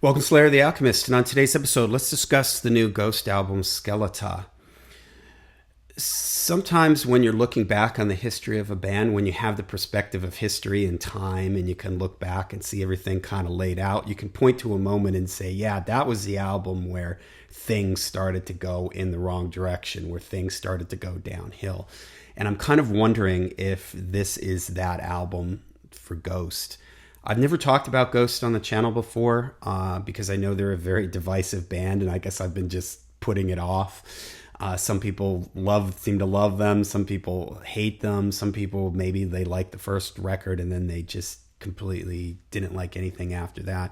Welcome, Slayer the Alchemist, and on today's episode, let's discuss the new Ghost album, Skeleta. Sometimes when you're looking back on the history of a band, when you have the perspective of history and time, and you can look back and see everything kind of laid out, you can point to a moment and say, yeah, that was the album where things started to go in the wrong direction, where things started to go downhill. And I'm kind of wondering if this is that album for Ghost. I've never talked about Ghost on the channel before because I know they're a very divisive band, and I guess I've been just putting it off. Some people seem to love them. Some people hate them. Some people, maybe they like the first record and then they just completely didn't like anything after that.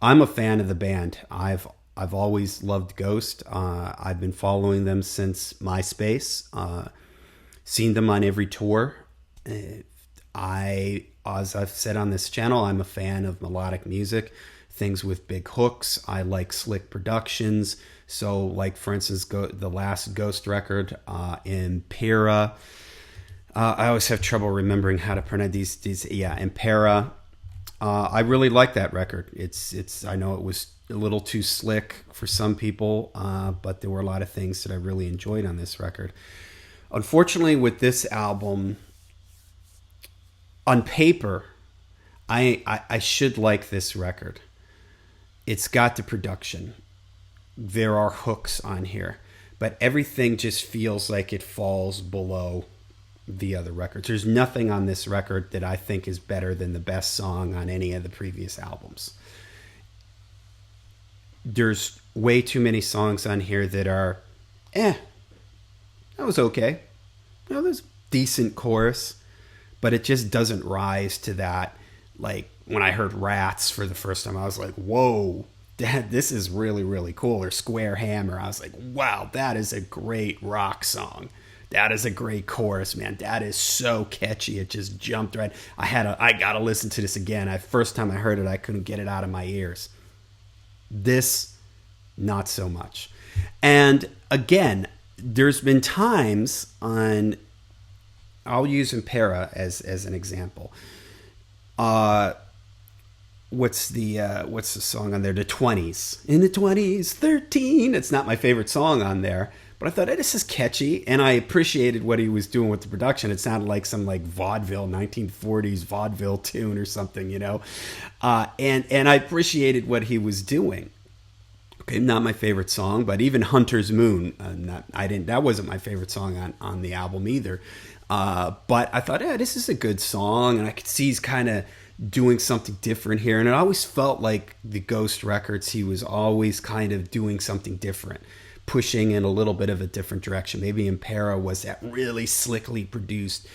I'm a fan of the band. I've always loved Ghost. I've been following them since MySpace. Seen them on every tour. As I've said on this channel, I'm a fan of melodic music, things with big hooks. I like slick productions. So, like, for instance, the last Ghost record, Impera. I always have trouble remembering how to pronounce these. Yeah, Impera. I really like that record. It's. I know it was a little too slick for some people, but there were a lot of things that I really enjoyed on this record. Unfortunately, with this album, on paper, I should like this record. It's got the production. There are hooks on here, but everything just feels like it falls below the other records. There's nothing on this record that I think is better than the best song on any of the previous albums. There's way too many songs on here that are, that was okay. There's a decent chorus, but it just doesn't rise to that. Like, when I heard Rats for the first time, I was like, whoa, Dad, this is really, really cool. Or Square Hammer. I was like, wow, that is a great rock song. That is a great chorus, man. That is so catchy. It just jumped right. I got to listen to this again. First time I heard it, I couldn't get it out of my ears. This, not so much. And again, there's been times on, I'll use Impera as an example. What's the song on there? The 20s. In the 20s, 13. It's not my favorite song on there, but I thought, hey, this is catchy, and I appreciated what he was doing with the production. It sounded like some like vaudeville, 1940s vaudeville tune or something, and I appreciated what he was doing. Okay, not my favorite song, but even Hunter's Moon, that wasn't my favorite song on the album either. But I thought, this is a good song, and I could see he's kind of doing something different here. And it always felt like the Ghost records, he was always kind of doing something different, pushing in a little bit of a different direction. Maybe Impera was that really slickly produced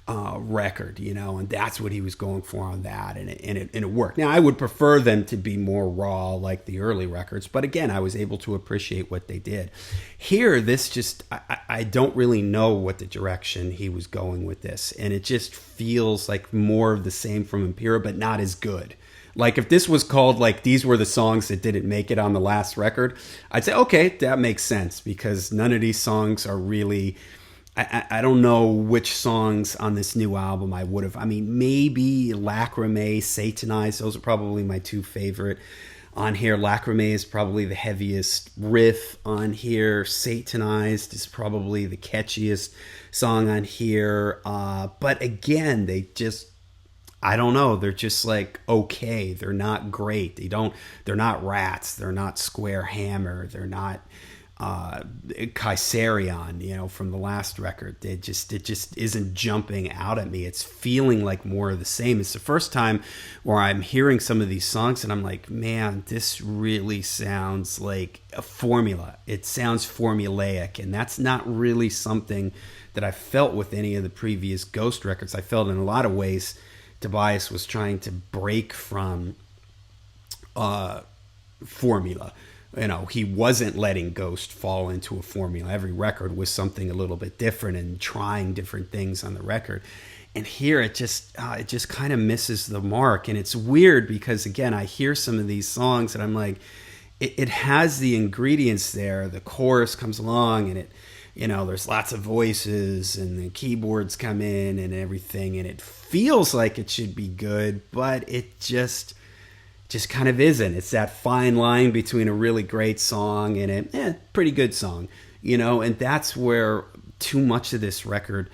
record, and that's what he was going for on that, and it worked. Now, I would prefer them to be more raw like the early records, but again, I was able to appreciate what they did. Here, this just, I don't really know what the direction he was going with this, and it just feels like more of the same from Impera, but not as good. Like, if this was called, like, these were the songs that didn't make it on the last record, I'd say, okay, that makes sense, because none of these songs are really, I don't know which songs on this new album I would have. I mean, maybe Lacrimae, Satanize. Those are probably my two favorite on here. Lacrimae is probably the heaviest riff on here. Satanized is probably the catchiest song on here. But again, they just, I don't know. They're just like, okay. They're not great. They're not Rats. They're not Square Hammer. They're not Kaiserion, from the last record. It just isn't jumping out at me. It's feeling like more of the same. It's the first time where I'm hearing some of these songs and I'm like, man, this really sounds like a formula. It sounds formulaic, and that's not really something that I felt with any of the previous Ghost records. I felt in a lot of ways Tobias was trying to break from formula. He wasn't letting Ghost fall into a formula. Every record was something a little bit different and trying different things on the record. And here it just kind of misses the mark. And it's weird because, again, I hear some of these songs and I'm like, it has the ingredients there. The chorus comes along and there's lots of voices and the keyboards come in and everything. And it feels like it should be good, but it just just kind of isn't. It's that fine line between a really great song and a pretty good song, and that's where too much of this record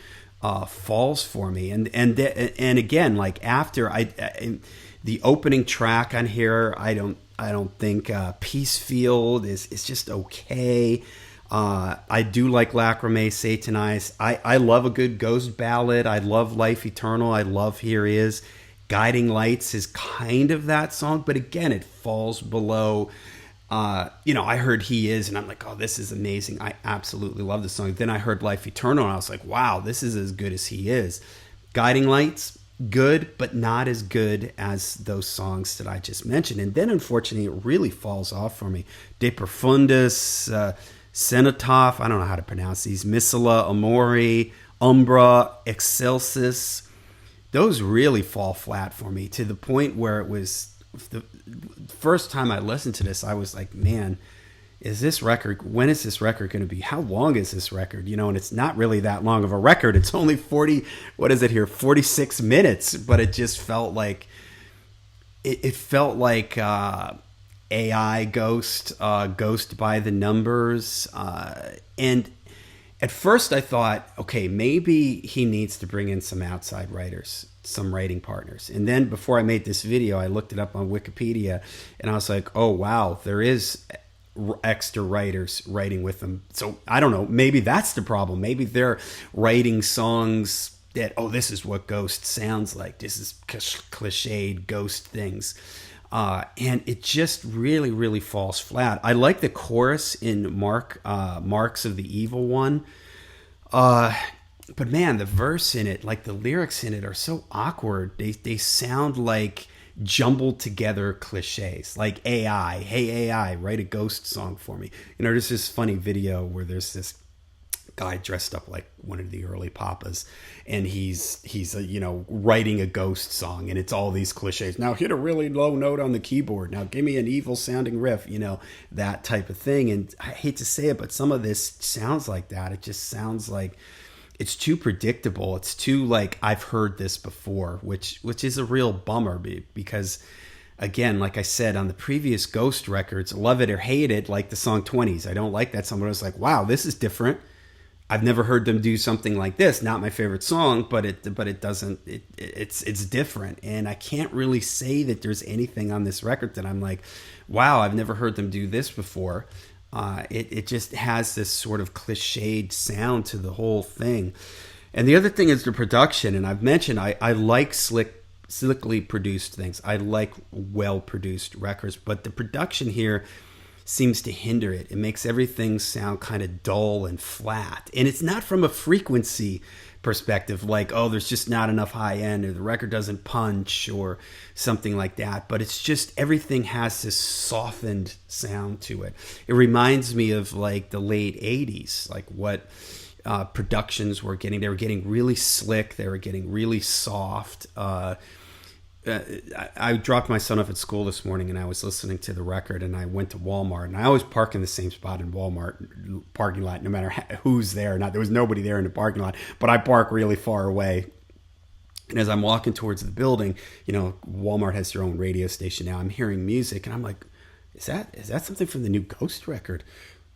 falls for me. And again, like after the opening track on here, I don't think Peace Field is just okay. I do like Lacrimae Satanize. I love a good ghost ballad. I love Life Eternal. I love Here Is. Guiding Lights is kind of that song, but again, it falls below. I heard He Is, and I'm like, oh, this is amazing. I absolutely love this song. Then I heard Life Eternal, and I was like, wow, this is as good as He Is. Guiding Lights, good, but not as good as those songs that I just mentioned. And then, unfortunately, it really falls off for me. De Profundis, Cenotaph, I don't know how to pronounce these, Missala, Amori, Umbra, Excelsis. Those really fall flat for me to the point where it was the first time I listened to this, I was like, man, when is this record going to be? How long is this record? And it's not really that long of a record. It's only 46 minutes, but it just felt like, it felt like AI Ghost by the Numbers. And at first I thought, okay, maybe he needs to bring in some outside writers, some writing partners. And then before I made this video, I looked it up on Wikipedia and I was like, oh, wow, there is extra writers writing with them. So I don't know, maybe that's the problem. Maybe they're writing songs that, oh, this is what Ghost sounds like. This is cliched Ghost things. And it just really, really falls flat. I like the chorus in Marks of the Evil One. But man, the verse in it, like the lyrics in it are so awkward. They sound like jumbled together cliches, like AI. Hey, AI, write a Ghost song for me. There's this funny video where there's this guy dressed up like one of the early Papas, and he's writing a Ghost song, and it's all these cliches. Now hit a really low note on the keyboard. Now give me an evil sounding riff, that type of thing. And I hate to say it, but some of this sounds like that. It just sounds like it's too predictable. It's too like I've heard this before, which is a real bummer because, again, like I said on the previous Ghost records, love it or hate it, like the song 20s. I don't like that song, but I was like, wow, this is different. I've never heard them do something like this. Not my favorite song, but it's different. And I can't really say that there's anything on this record that I'm like, wow, I've never heard them do this before. It just has this sort of cliched sound to the whole thing. And the other thing is the production. And I've mentioned I like slickly produced things. I like well-produced records. But the production here seems to hinder it. It makes everything sound kind of dull and flat. And it's not from a frequency perspective, like, oh, there's just not enough high end, or the record doesn't punch, or something like that. But it's just everything has this softened sound to it. It reminds me of like the late 80s, like what productions were getting. They were getting really slick. They were getting really soft. I dropped my son off at school this morning, and I was listening to the record, and I went to Walmart, and I always park in the same spot in Walmart parking lot, no matter who's there. There was nobody there in the parking lot, but I park really far away. And as I'm walking towards the building, Walmart has their own radio station now. I'm hearing music, and I'm like, is that something from the new Ghost record?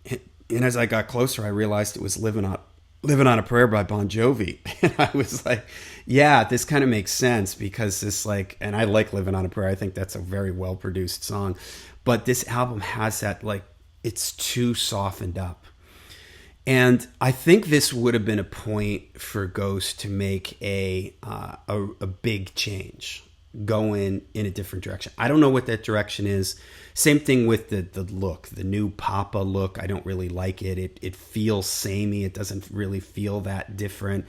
And as I got closer, I realized it was Living on a Prayer by Bon Jovi. And I was like, yeah, this kind of makes sense, because this and I like Living on a Prayer. I think that's a very well produced song, but this album has that, like, it's too softened up. And I think this would have been a point for Ghost to make a big change, go in a different direction. I don't know what that direction is. Same thing with the look, the new Papa look. I don't really like it. It feels samey. It doesn't really feel that different.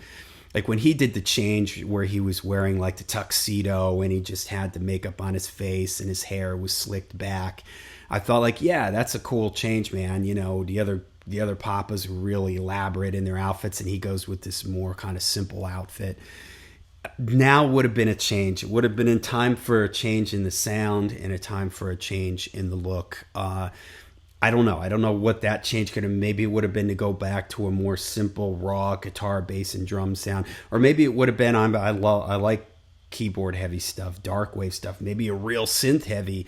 Like when he did the change where he was wearing like the tuxedo and he just had the makeup on his face and his hair was slicked back, I felt like, yeah, that's a cool change, man. The other Papas were really elaborate in their outfits, and he goes with this more kind of simple outfit. Now would have been a change. It would have been in time for a change in the sound and a time for a change in the look. I don't know. I don't know what that change could have. Maybe it would have been to go back to a more simple, raw guitar, bass, and drum sound, or maybe it would have been I like keyboard heavy stuff, dark wave stuff, maybe a real synth heavy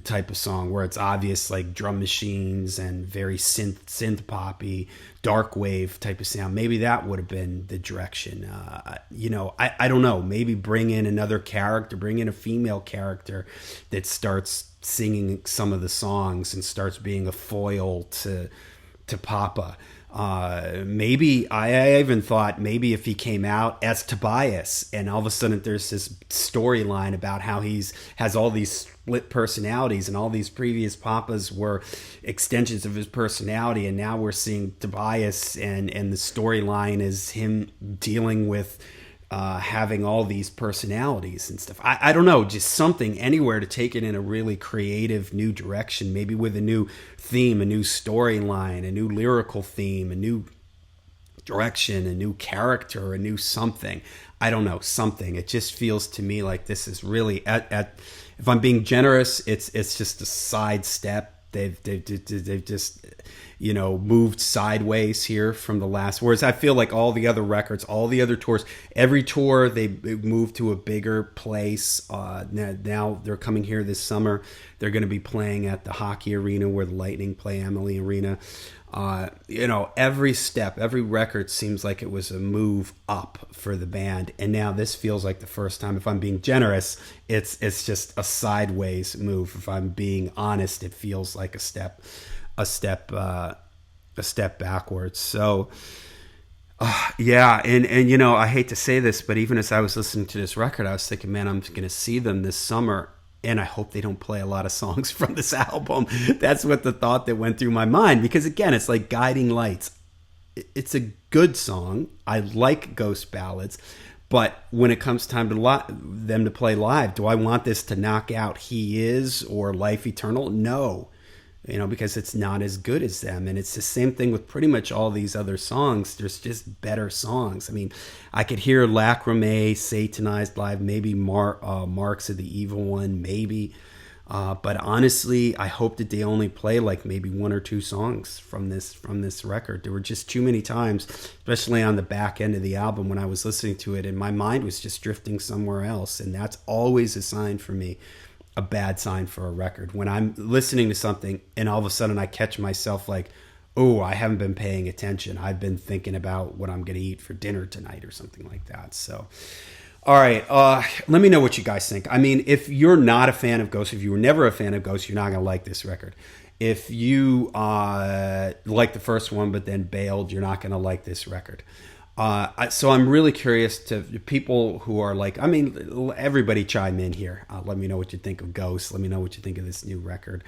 type of song where it's obvious like drum machines and very synth poppy, dark wave type of sound. Maybe that would have been the direction. I don't know. Maybe bring in another character, bring in a female character that starts singing some of the songs and starts being a foil to Papa. Maybe I even thought maybe if he came out as Tobias and all of a sudden there's this storyline about how has all these split personalities and all these previous Papas were extensions of his personality, and now we're seeing Tobias and the storyline is him dealing with having all these personalities and stuff. I don't know, just something anywhere to take it in a really creative new direction, maybe with a new theme, a new storyline, a new lyrical theme, a new direction, a new character, a new something. I don't know, something. It just feels to me like this is really if I'm being generous, it's just a sidestep. They've just moved sideways here from the last. Whereas I feel like all the other records, all the other tours, every tour they moved to a bigger place. Now they're coming here this summer. They're going to be playing at the hockey arena where the Lightning play, Emily Arena. Every step, every record seems like it was a move up for the band, and now this feels like the first time. If I'm being generous, it's just a sideways move. If I'm being honest, it feels like a step backwards. So, and I hate to say this, but even as I was listening to this record, I was thinking, man, I'm going to see them this summer. And I hope they don't play a lot of songs from this album. That's what the thought that went through my mind. Because again, it's like Guiding Lights. It's a good song. I like Ghost Ballads. But when it comes time to them to play live, do I want this to knock out He Is or Life Eternal? No. Because it's not as good as them. And it's the same thing with pretty much all these other songs. There's just better songs. I mean, I could hear Lacrimae, Satanized Live, maybe Marks of the Evil One, maybe. But honestly, I hope that they only play like maybe one or two songs from this record. There were just too many times, especially on the back end of the album when I was listening to it, and my mind was just drifting somewhere else. And that's always a sign for me. A bad sign for a record when I'm listening to something and all of a sudden I catch myself like, oh, I haven't been paying attention. I've been thinking about what I'm going to eat for dinner tonight or something like that. So, all right. Let me know what you guys think. I mean, if you're not a fan of Ghost, if you were never a fan of Ghost, you're not going to like this record. If you like the first one but then bailed, you're not going to like this record. So I'm really curious to people who are like, I mean, everybody chime in here. Let me know what you think of Ghost. Let me know what you think of this new record.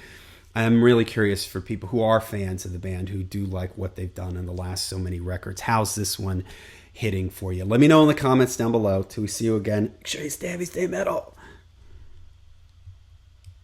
I'm really curious for people who are fans of the band, who do like what they've done in the last so many records. How's this one hitting for you? Let me know in the comments down below. Till we see you again, make sure you stay heavy, stay metal.